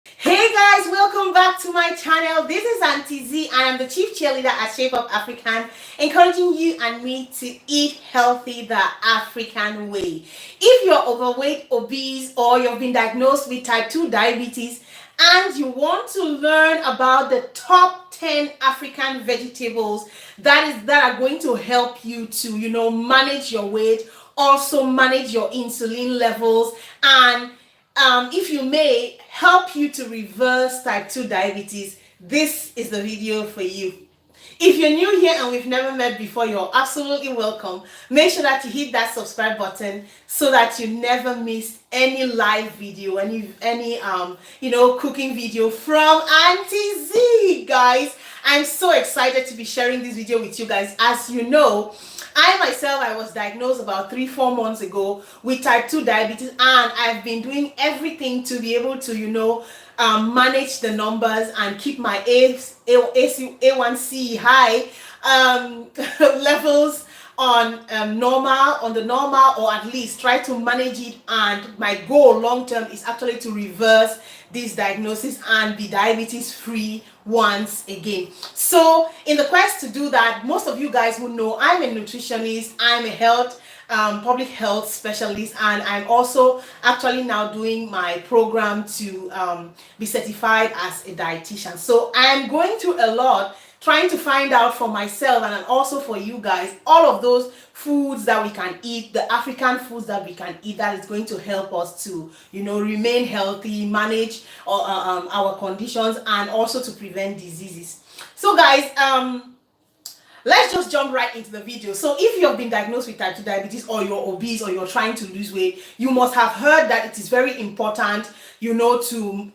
Hey guys, welcome back to my channel. This is Auntie Z. I am the chief cheerleader at Shape Up African, encouraging you and me to eat healthy the African way. If you're overweight, obese, or you've been diagnosed with type 2 diabetes and you want to learn about the top 10 African vegetables that are going to help you to, manage your weight, also manage your insulin levels, and if you may, help you to reverse type 2 diabetes, this is the video for you. If you're new here and we've never met before, you're absolutely welcome. Make sure that you hit that subscribe button so that you never miss any live video, any cooking video from Auntie Z, guys. I'm so excited to be sharing this video with you guys. As you know, I was diagnosed about 3-4 months ago with type 2 diabetes, and I've been doing everything to be able to, manage the numbers and keep my A1C high levels on the normal, or at least try to manage it. And my goal long term is actually to reverse this diagnosis and be diabetes free once again. So in the quest to do that, most of you guys will know I'm a nutritionist, I'm a public health specialist, and I'm also actually now doing my program to be certified as a dietitian. So I'm going through a lot trying to find out for myself and also for you guys all of those foods that we can eat, the African foods that we can eat, that is going to help us to remain healthy, manage our conditions, and also to prevent diseases. So guys, let's just jump right into the video. So if you have been diagnosed with type 2 diabetes, or you're obese, or you're trying to lose weight, you must have heard that it is very important, to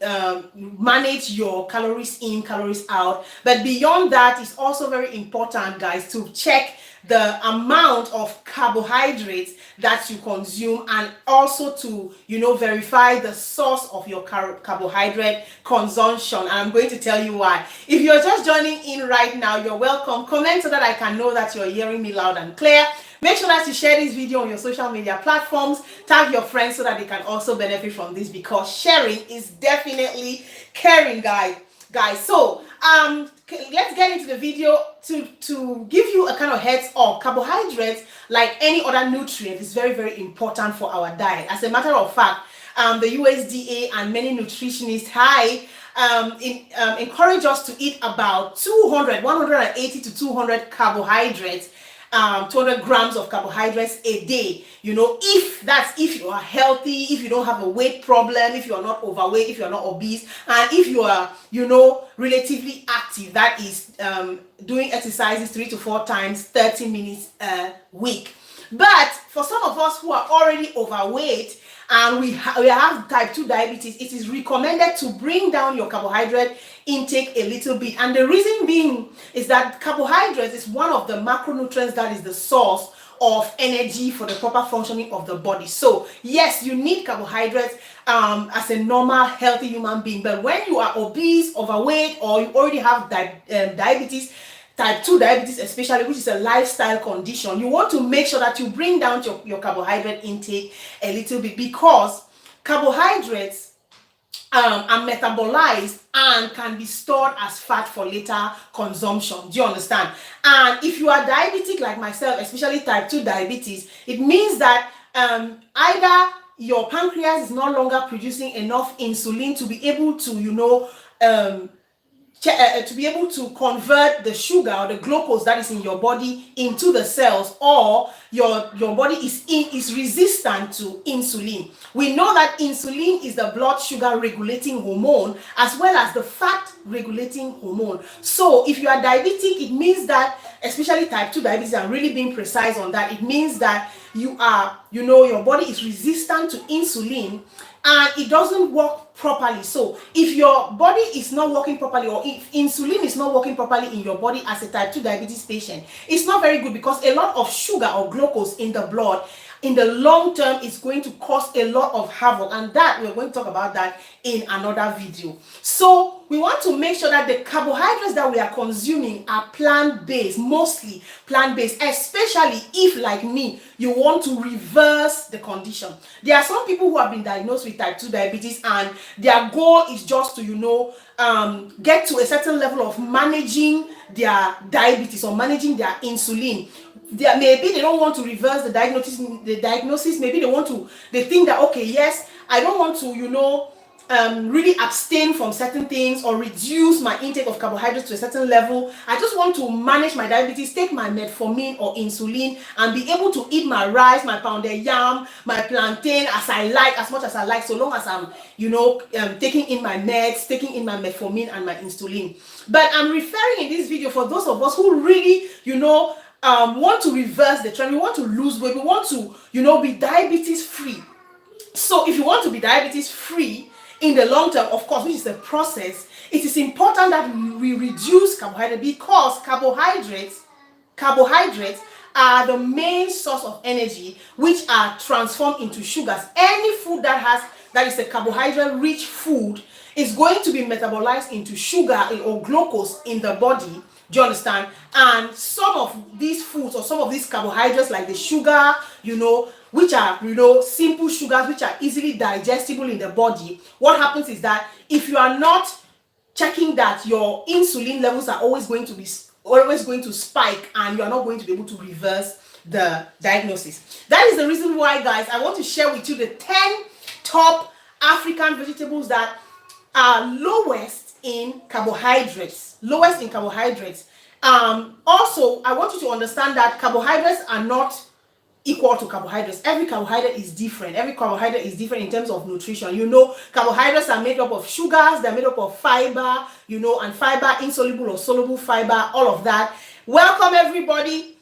manage your calories in, calories out. But beyond that, it's also very important, guys, to check the amount of carbohydrates that you consume, and also to verify the source of your carbohydrate consumption. And I'm going to tell you why. If you're just joining in right now, you're welcome. Comment so that I can know that you're hearing me loud and clear. Make sure that you share this video on your social media platforms. Tag your friends so that they can also benefit from this, because sharing is definitely caring, guys. So let's get into the video. To give you a kind of heads up, carbohydrates, like any other nutrient, is very, very important for our diet. As a matter of fact, the USDA and many nutritionists encourage us to eat about 180 to 200 carbohydrates, 200 grams of carbohydrates a day. If you are healthy, if you don't have a weight problem, if you are not overweight, if you are not obese, and if you are relatively active, that is doing exercises 3 to 4 times 30 minutes a week. But for some of us who are already overweight and we have type 2 diabetes, it is recommended to bring down your carbohydrate intake a little bit. And the reason being is that carbohydrates is one of the macronutrients that is the source of energy for the proper functioning of the body. So yes, you need carbohydrates as a normal healthy human being. But when you are obese, overweight, or you already have diabetes, type 2 diabetes especially, which is a lifestyle condition, you want to make sure that you bring down your carbohydrate intake a little bit, because carbohydrates are metabolized and can be stored as fat for later consumption. Do you understand? And if you are diabetic like myself, especially type 2 diabetes, it means that either your pancreas is no longer producing enough insulin to be able to to be able to convert the sugar or the glucose that is in your body into the cells, or your body is resistant to insulin. We know that insulin is the blood sugar regulating hormone as well as the fat regulating hormone. So if you are diabetic, it means that, especially type 2 diabetes, I'm really being precise on that, it means that you are, your body is resistant to insulin and it doesn't work properly. So if your body is not working properly, or if insulin is not working properly in your body as a type 2 diabetes patient, it's not very good, because a lot of sugar or glucose in the blood in the long term is going to cause a lot of havoc, and that we're going to talk about that in another video. So we want to make sure that the carbohydrates that we are consuming are plant-based, mostly plant-based, especially if, like me, you want to reverse the condition. There are some people who have been diagnosed with type 2 diabetes, and their goal is just to, get to a certain level of managing their diabetes or managing their insulin. Maybe they don't want to reverse the diagnosis. Maybe they think that, okay, yes, I don't want to really abstain from certain things or reduce my intake of carbohydrates to a certain level. I just want to manage my diabetes, take my metformin or insulin, and be able to eat my rice, my pounded yam, my plantain as much as I like, so long as I'm taking in my meds, taking in my metformin and my insulin. But I'm referring in this video for those of us who really want to reverse the trend. We want to lose weight. We want to be diabetes free. So if you want to be diabetes free in the long term, of course, which is a process, it is important that we reduce carbohydrates, because carbohydrates are the main source of energy, which are transformed into sugars. Any food that is a carbohydrate rich food is going to be metabolized into sugar or glucose in the body. Do you understand? And some of these foods or some of these carbohydrates, like the sugar, which are simple sugars, which are easily digestible in the body, what happens is that if you are not checking that, your insulin levels are always going to spike, and you are not going to be able to reverse the diagnosis. That is the reason why, guys, I want to share with you the 10 top African vegetables that are lowest in carbohydrates. Also, I want you to understand that carbohydrates are not equal to carbohydrates. Every carbohydrate is different. Every carbohydrate is different in terms of nutrition. Carbohydrates are made up of sugars, they're made up of fiber, and fiber, insoluble or soluble fiber, all of that. Welcome, everybody.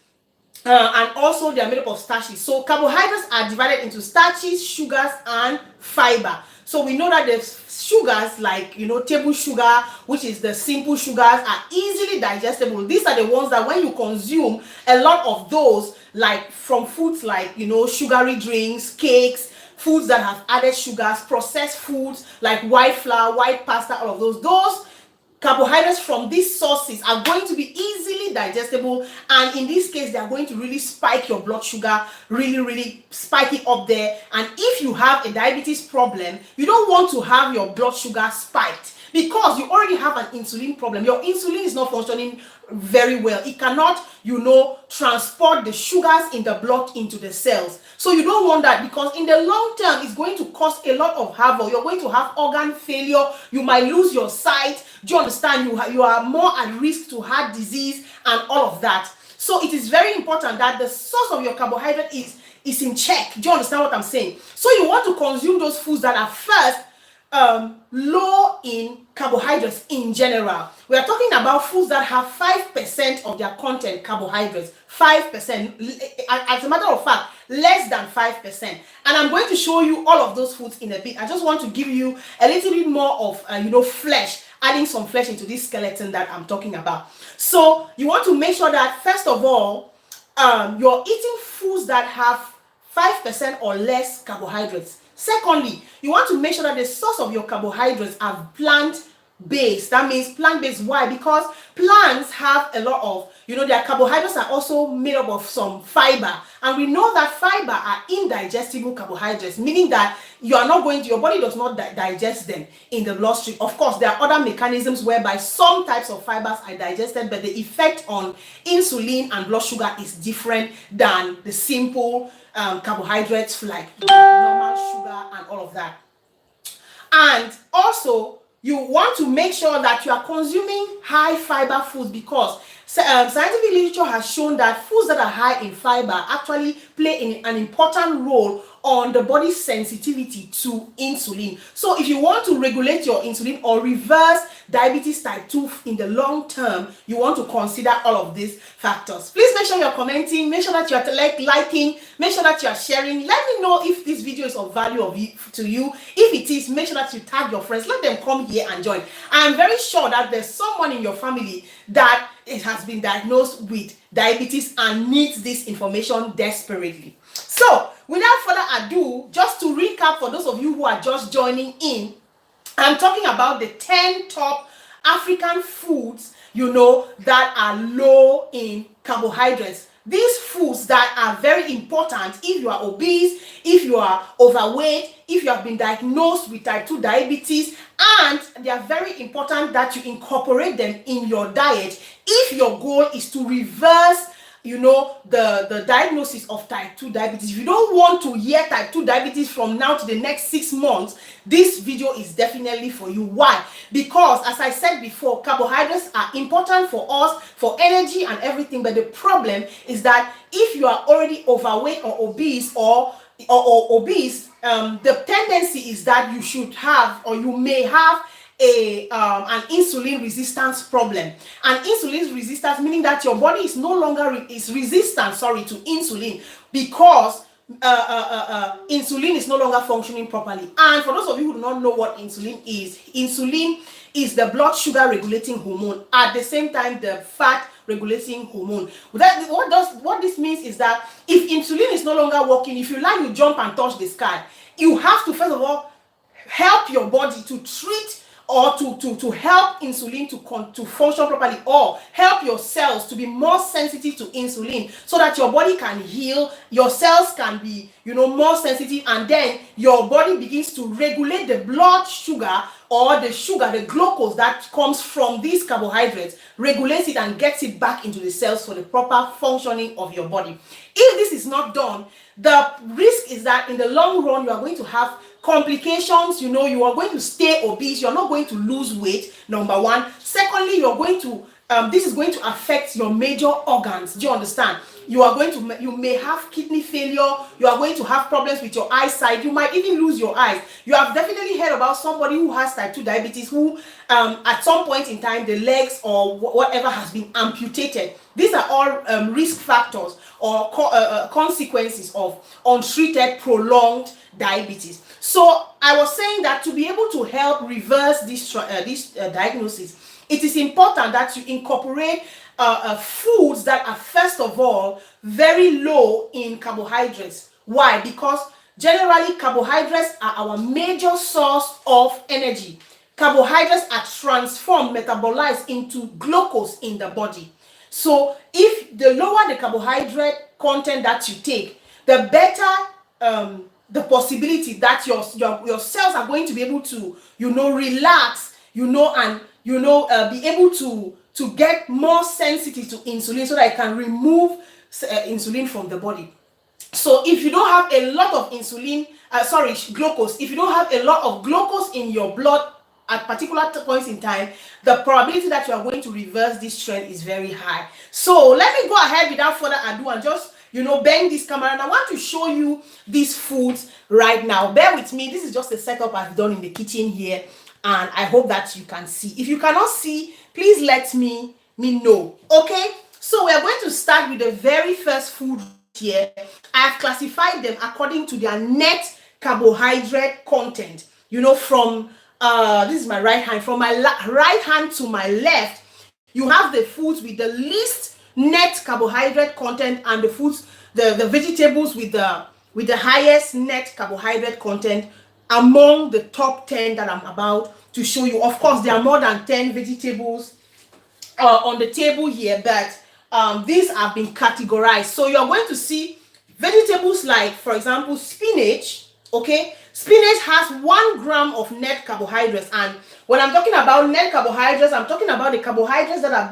And also they are made up of starches. So carbohydrates are divided into starches, sugars, and fiber. So we know that the sugars, like table sugar, which is the simple sugars, are easily digestible. These are the ones that when you consume a lot of those, like from foods like sugary drinks, cakes, foods that have added sugars, processed foods like white flour, white pasta, all of those carbohydrates from these sources are going to be easily digestible, and in this case they are going to really spike your blood sugar, really spike it up there. And if you have a diabetes problem, you don't want to have your blood sugar spiked, because you already have an insulin problem. Your insulin is not functioning very well. It cannot transport the sugars in the blood into the cells. So you don't want that, because in the long term it's going to cause a lot of havoc. You're going to have organ failure. You might lose your sight. Do you understand? You are more at risk to heart disease and all of that. So it is very important that the source of your carbohydrate is in check. Do you understand what I'm saying? So you want to consume those foods that are first low in carbohydrates in general. We are talking about foods that have 5% of their content carbohydrates. 5%. As a matter of fact, less than 5%. And I'm going to show you all of those foods in a bit. I just want to give you a little bit more of flesh, adding some flesh into this skeleton that I'm talking about. So you want to make sure that, first of all, you're eating foods that have 5% or less carbohydrates. Secondly, you want to make sure that the source of your carbohydrates are plant-based. That means plant-based. Why? Because plants have a lot of, their carbohydrates are also made up of some fiber. And we know that fiber are indigestible carbohydrates, meaning that your body does not digest them in the bloodstream. Of course, there are other mechanisms whereby some types of fibers are digested, but the effect on insulin and blood sugar is different than the simple carbohydrates like normal sugar and all of that. And also, you want to make sure that you are consuming high fiber foods, because scientific literature has shown that foods that are high in fiber actually play an important role on the body's sensitivity to insulin. So if you want to regulate your insulin or reverse diabetes type 2 in the long term, you want to consider all of these factors. Please make sure you're commenting, make sure that you're liking, make sure that you're sharing. Let me know if this video is of value to you. If it is, make sure that you tag your friends, let them come here and join. I am very sure that there's someone in your family that it has been diagnosed with diabetes and needs this information desperately. So without further ado, just to recap for those of you who are just joining in, I'm talking about the 10 top African foods, that are low in carbohydrates. These foods that are very important if you are obese, if you are overweight, if you have been diagnosed with type 2 diabetes, and they are very important that you incorporate them in your diet if your goal is to reverse the diagnosis of type 2 diabetes. If you don't want to hear type 2 diabetes from now to the next 6 months, this video is definitely for you. Why? Because, as I said before, carbohydrates are important for us, for energy and everything, but the problem is that if you are already overweight or obese or obese, the tendency is that you should have, or you may have, an insulin resistance problem. And insulin resistance meaning that your body is no longer resistant to insulin, because insulin is no longer functioning properly. And for those of you who do not know what insulin is the blood sugar regulating hormone, at the same time the fat regulating hormone. What this means is that if insulin is no longer working, if you like, you jump and touch the sky, you have to first of all help your body to treat, or to help insulin to function properly, or help your cells to be more sensitive to insulin, so that your body can heal, your cells can be more sensitive, and then your body begins to regulate the blood sugar, or the glucose that comes from these carbohydrates, regulates it and gets it back into the cells for the proper functioning of your body. If this is not done, the risk is that in the long run you are going to have complications. You are going to stay obese, you're not going to lose weight, number one. Secondly, this is going to affect your major organs. Do you understand? You may have kidney failure, you are going to have problems with your eyesight, you might even lose your eyes. You have definitely heard about somebody who has type 2 diabetes who at some point in time the legs or whatever has been amputated. These are all risk factors or consequences of untreated prolonged diabetes. So I was saying that to be able to help reverse this diagnosis, it is important that you incorporate foods that are, first of all, very low in carbohydrates. Why? Because generally carbohydrates are our major source of energy. Carbohydrates are transformed, metabolized into glucose in the body. So if the lower the carbohydrate content that you take, the better the possibility that your cells are going to be able to relax, and be able to get more sensitive to insulin, so that it can remove insulin from the body. So if you don't have a lot of glucose, if you don't have a lot of glucose in your blood at particular points in time, the probability that you are going to reverse this trend is very high. So let me go ahead without further ado and just bend this camera, and I want to show you these foods right now. Bear with me. This is just a setup I've done in the kitchen here, and I hope that you can see. If you cannot see, please let me know. Okay, so we're going to start with the very first food here. I've classified them according to their net carbohydrate content. From this is my right hand. From my right hand to my left, you have the foods with the least net carbohydrate content, and the vegetables with the highest net carbohydrate content among the top 10 that I'm about to show you. Of course, there are more than 10 vegetables on the table here, but these have been categorized. So you're going to see vegetables like, for example, spinach. Okay, spinach has 1 gram of net carbohydrates, and when I'm talking about net carbohydrates, I'm talking about the carbohydrates that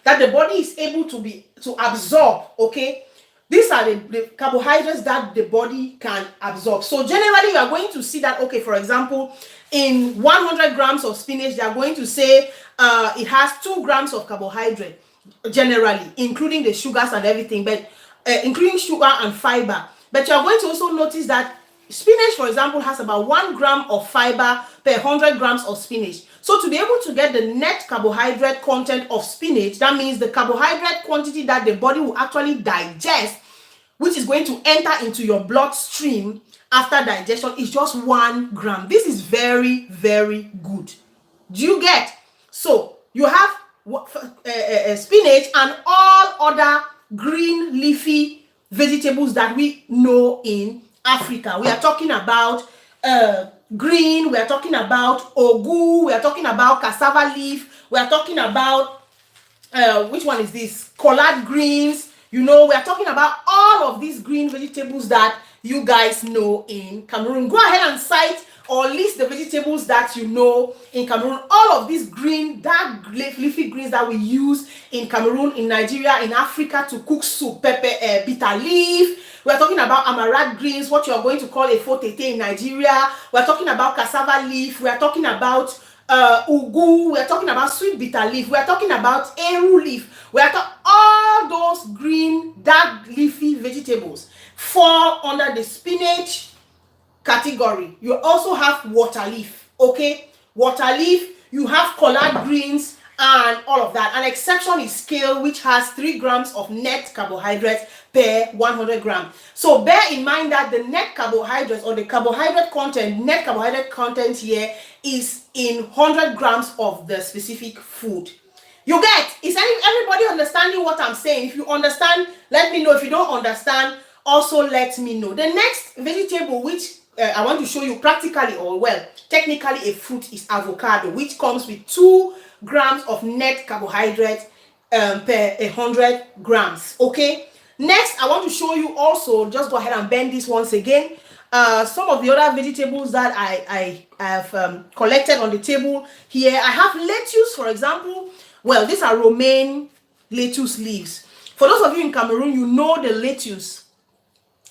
the body is able to absorb. Okay, these are the carbohydrates that the body can absorb. So generally, you are going to see that, okay, for example, in 100 grams of spinach, they are going to say it has 2 grams of carbohydrate, generally, including the sugars and everything, but including sugar and fiber. But you are going to also notice that spinach, for example, has about 1 gram of fiber per 100 grams of spinach. So to be able to get the net carbohydrate content of spinach, that means the carbohydrate quantity that the body will actually digest, which is going to enter into your bloodstream after digestion, is just 1 gram. This is very, very good. Do you get? So you have spinach and all other green leafy vegetables that we know in Africa. We are talking about green, we are talking about ogu, we are talking about cassava leaf, we are talking about which one is this? Collard greens. You know, we are talking about all of these green vegetables that you guys know in Cameroon. Go ahead and cite or list the vegetables that you know in Cameroon. All of these green, dark leafy greens that we use in Cameroon, in Nigeria, in Africa to cook soup, pepper, bitter leaf. We're talking about amaranth greens, what you're going to call a fotete in Nigeria. We're talking about cassava leaf. We're talking about ugu. We're talking about sweet bitter leaf. We're talking about eru leaf. We're talking all those green, dark leafy vegetables fall under the spinach category. You also have water leaf, okay? Water leaf, you have collard greens and all of that. An exception is kale, which has 3 grams of net carbohydrates per 100 grams. So bear in mind that the net carbohydrates or the carbohydrate content, net carbohydrate content here is in 100 grams of the specific food. You get? Is everybody understanding what I'm saying? If you understand, let me know. If you don't understand, also let me know. The next vegetable which I want to show you practically, or well, technically a fruit, is avocado, which comes with 2 grams of net carbohydrate per 100 grams. Okay. Next, I want to show you also, just go ahead and bend this once again, some of the other vegetables that I have collected on the table here. I have lettuce, for example. Well, these are romaine lettuce leaves. For those of you in Cameroon, you know the lettuce.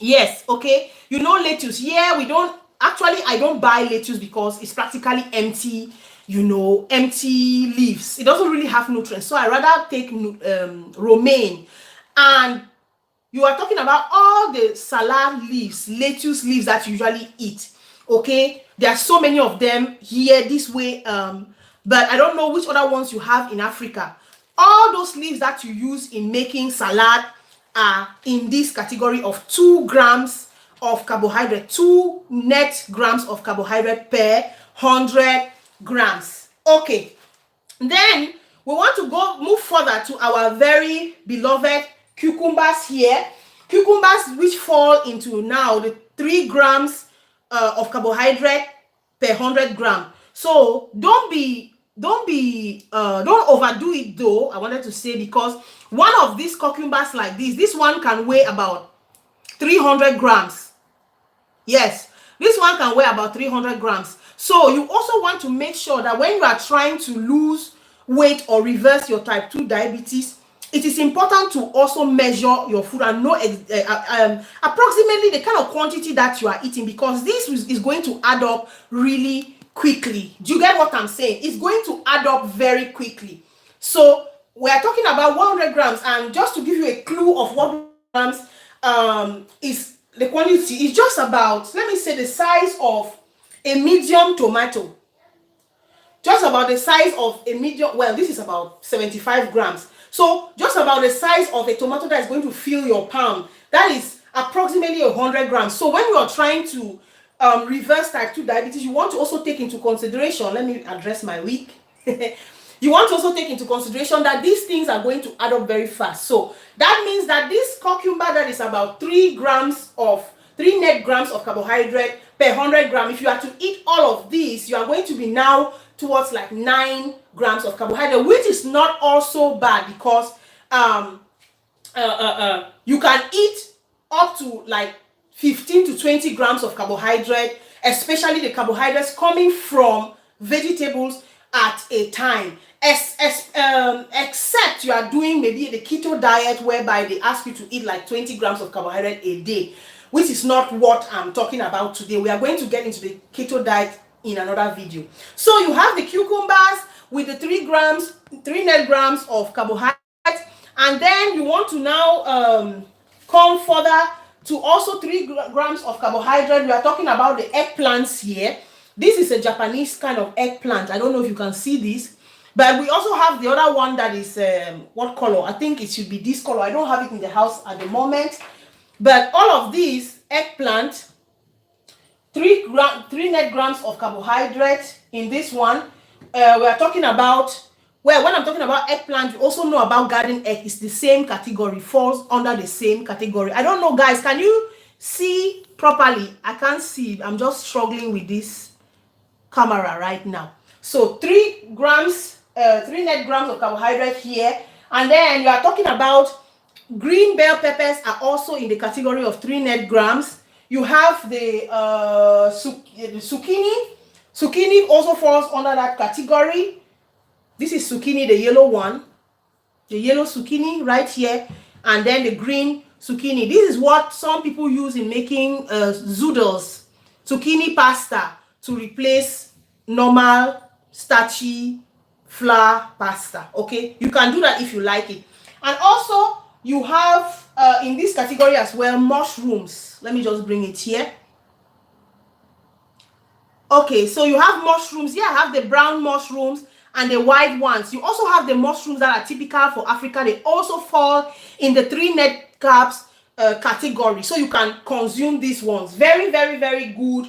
Yes, okay. You know lettuce. Yeah, we don't actually, I don't buy lettuce because it's practically empty, you know, empty leaves. It doesn't really have nutrients. So I rather take romaine. And you are talking about all the salad leaves, lettuce leaves that you usually eat. Okay, there are so many of them here this way, but I don't know which other ones you have in Africa. All those leaves that you use in making salad are in this category of 2 grams of carbohydrate, 2 net grams of carbohydrate per 100 grams. Okay, then we want to move further to our very beloved cucumbers here. Cucumbers which fall into now the 3 grams of carbohydrate per 100 gram. So don't overdo it though, I wanted to say, because one of these cucumbers like this one can weigh about 300 grams. Yes, this one can weigh about 300 grams. So you also want to make sure that when you are trying to lose weight or reverse your type 2 diabetes, it is important to also measure your food and know approximately the kind of quantity that you are eating, because this is going to add up really quickly. Do you get what I'm saying? It's going to add up very quickly. So we are talking about 100 grams, and just to give you a clue of what grams is the quantity, is just about, let me say, the size of a medium tomato. Just about the size of a medium, well, this is about 75 grams. So just about the size of a tomato that is going to fill your palm. That is approximately 100 grams. So when you are trying to reverse type 2 diabetes, you want to also take into consideration, let me address my wig. You want to also take into consideration that these things are going to add up very fast. So that means that this cucumber that is about 3 net grams of carbohydrate per 100 gram, if you are to eat all of these, you are going to be now towards like 9 grams of carbohydrate, which is not also bad, because you can eat up to like 15 to 20 grams of carbohydrate, especially the carbohydrates coming from vegetables at a time, except you are doing maybe the keto diet, whereby they ask you to eat like 20 grams of carbohydrate a day, which is not what I'm talking about today. We are going to get into the keto diet in another video. So you have the cucumbers with the 3 net grams of carbohydrate, and then you want to now come further to also 3 grams of carbohydrate. We are talking about the eggplants here. This is a Japanese kind of eggplant. I don't know if you can see this, but we also have the other one that is what color? I think it should be this color. I don't have it in the house at the moment, but all of these eggplant, 3 net grams of carbohydrate in this one. We are talking about Well, when I'm talking about eggplant, you also know about garden egg. It's the same category, falls under the same category. I don't know, guys, can you see properly? I can't see. I'm just struggling with this camera right now. So 3 grams, 3 net grams of carbohydrate here. And then you are talking about green bell peppers are also in the category of 3 net grams. You have the zucchini. Zucchini also falls under that category. This is zucchini, the yellow one. The yellow zucchini right here. And then the green zucchini. This is what some people use in making zoodles, zucchini pasta, to replace normal starchy flour pasta. Okay, you can do that if you like it. And also you have in this category as well mushrooms. Let me just bring it here. Okay, so you have mushrooms here. I have the brown mushrooms and the white ones. You also have the mushrooms that are typical for Africa. They also fall in the 3 net carbs category, so you can consume these ones. Very, very, very good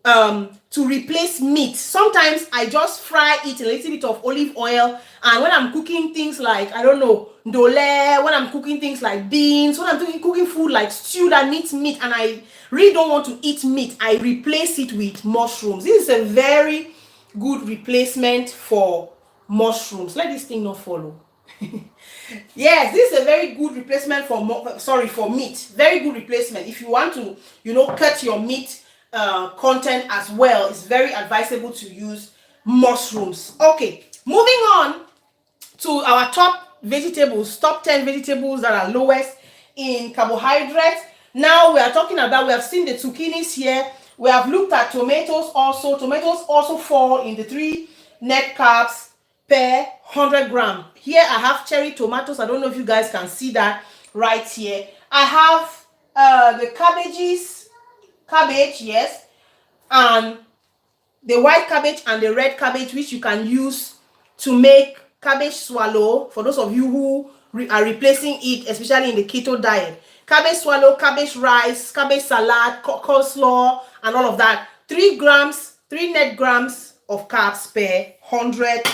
to replace meat. Sometimes I just fry it in a little bit of olive oil, and when I'm cooking things like, I don't know, ndole, when I'm cooking things like beans, when I'm cooking food like stew that needs meat and I really don't want to eat meat, I replace it with mushrooms. This is a very good replacement for mushrooms. Let this thing not follow. Yes, this is a very good replacement for meat. Very good replacement if you want to, you know, cut your meat content as well. It's very advisable to use mushrooms. Okay, moving on to our top vegetables, top 10 vegetables that are lowest in carbohydrates. Now we are talking about, we have seen the zucchinis here. We have looked at tomatoes also. Tomatoes also fall in the 3 net carbs per 100 gram. Here I have cherry tomatoes. I don't know if you guys can see that right here. I have the cabbage, yes, and the white cabbage and the red cabbage, which you can use to make cabbage swallow for those of you who are replacing it, especially in the keto diet. Cabbage swallow, cabbage rice, cabbage salad, coleslaw, and all of that. 3 net grams of carbs per 100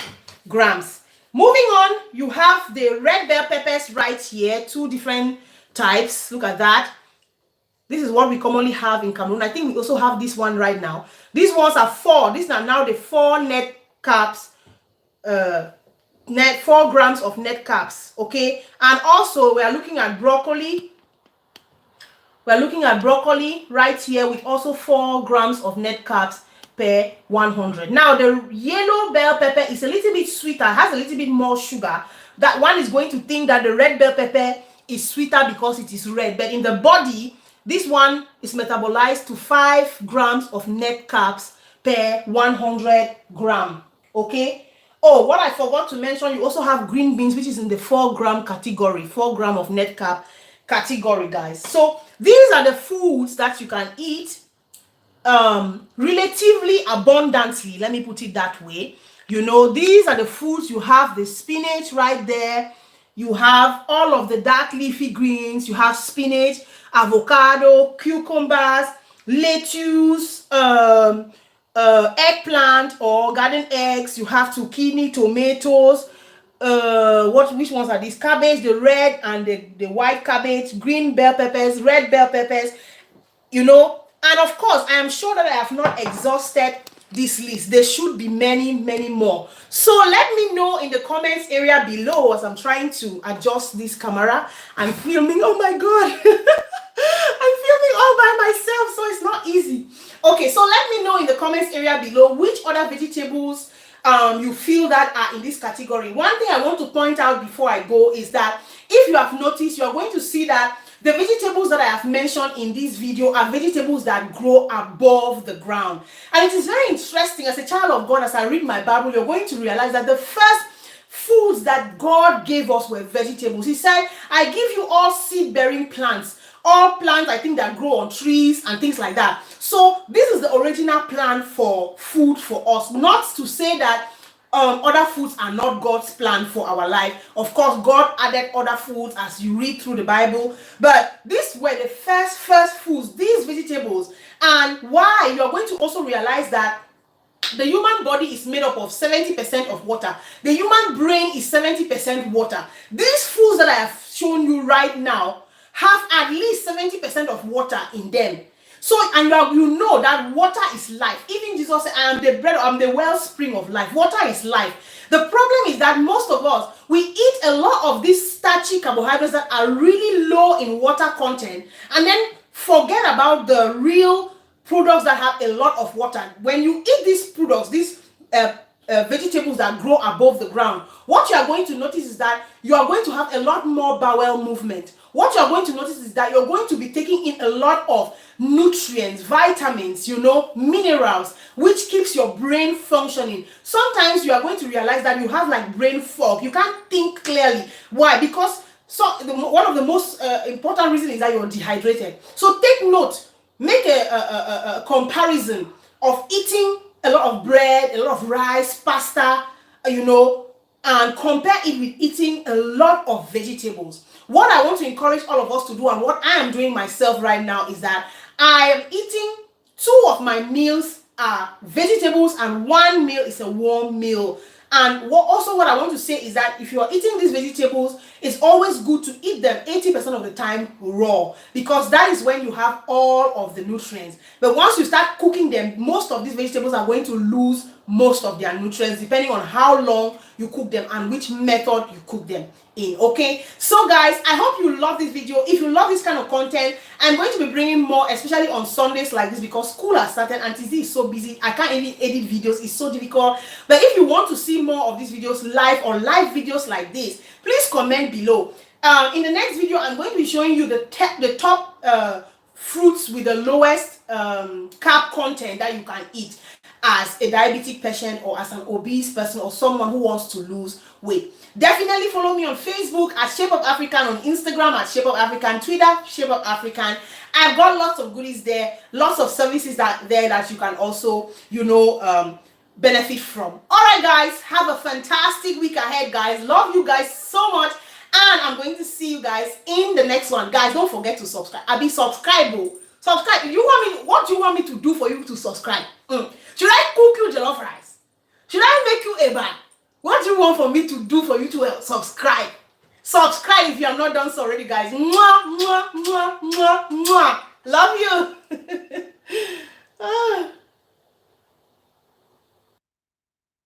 grams. Moving on, you have the red bell peppers right here, 2 different types. Look at that. This is what we commonly have in Cameroon. I think we also have this one right now. These ones are 4. These are now the 4 net carbs, 4 grams of net carbs. Okay, and also we are looking at broccoli. We're looking at broccoli right here with also 4 grams of net carbs per 100. Now the yellow bell pepper is a little bit sweeter, has a little bit more sugar. That one is going to think that the red bell pepper is sweeter because it is red, but in the body this one is metabolized to 5 grams of net carbs per 100 gram. Okay. Oh, what I forgot to mention, you also have green beans, which is in the 4 gram category, 4 gram of net carb category, guys. So these are the foods that you can eat relatively abundantly, let me put it that way. You know, these are the foods. You have the spinach right there, you have all of the dark leafy greens, you have spinach, avocado, cucumbers, lettuce, eggplant or garden eggs, you have zucchini, tomatoes, which ones are these? Cabbage, the red and the white cabbage, green bell peppers, red bell peppers, you know. And of course, I am sure that I have not exhausted this list. There should be many, many more. So let me know in the comments area below as I'm trying to adjust this camera. I'm filming, oh my God. I'm filming all by myself, so it's not easy. Okay, so let me know in the comments area below which other vegetables you feel that are in this category. One thing I want to point out before I go is that if you have noticed, you are going to see that the vegetables that I have mentioned in this video are vegetables that grow above the ground. And it is very interesting, as a child of God, as I read my Bible, you're going to realize that the first foods that God gave us were vegetables. He said, I give you all seed-bearing plants. All plants, I think, that grow on trees and things like that. So this is the original plan for food for us. Not to say that other foods are not God's plan for our life. Of course, God added other foods as you read through the Bible. But these were the first foods, these vegetables. And why? You're going to also realize that The human body is made up of 70% of water. The human brain is 70% water. These foods that I have shown you right now have at least 70% of water in them. So, and you know that water is life. Even Jesus said, I am the bread, I am the wellspring of life. Water is life. The problem is that most of us, we eat a lot of these starchy carbohydrates that are really low in water content, and then forget about the real products that have a lot of water. When you eat these products, these vegetables that grow above the ground, what you are going to notice is that you are going to have a lot more bowel movement. What you are going to notice is that you're going to be taking in a lot of nutrients, vitamins, minerals, which keeps your brain functioning. Sometimes you are going to realize that you have like brain fog. You can't think clearly. Why? Because one of the most important reasons is that you're dehydrated. So take note, make a comparison of eating a lot of bread, a lot of rice, pasta, and compare it with eating a lot of vegetables. What I want to encourage all of us to do, and what I am doing myself right now, is that I am eating 2 of my meals are vegetables and 1 meal is a warm meal. And what I want to say is that if you are eating these vegetables, it's always good to eat them 80% of the time raw, because that is when you have all of the nutrients. But once you start cooking them, most of these vegetables are going to lose most of their nutrients, depending on how long you cook them and which method you cook them in. Okay, so guys, I hope you love this video. If you love this kind of content, I'm going to be bringing more, especially on Sundays like this, because school has started and TZ is so busy. I can't even edit videos, it's so difficult. But if you want to see more of these videos live, or live videos like this, please comment below. In the next video, I'm going to be showing you the top fruits with the lowest carb content that you can eat as a diabetic patient, or as an obese person, or someone who wants to lose weight. Definitely follow me on Facebook at Shape Up African, on Instagram at Shape Up African, Twitter Shape Up African. I've got lots of goodies there, lots of services there that you can also benefit from. All right guys, have a fantastic week ahead guys. Love you guys so much, and I'm going to see you guys in the next one. Guys, don't forget to subscribe. I'll be subscribable. Subscribe. What do you want me to do for you to subscribe? Should I cook you jollof rice? Should I make you a bag? What do you want for me to do for you to subscribe? Subscribe if you have not done so already, guys. Mwah, mwah, mwah, mwah, mwah. Love you.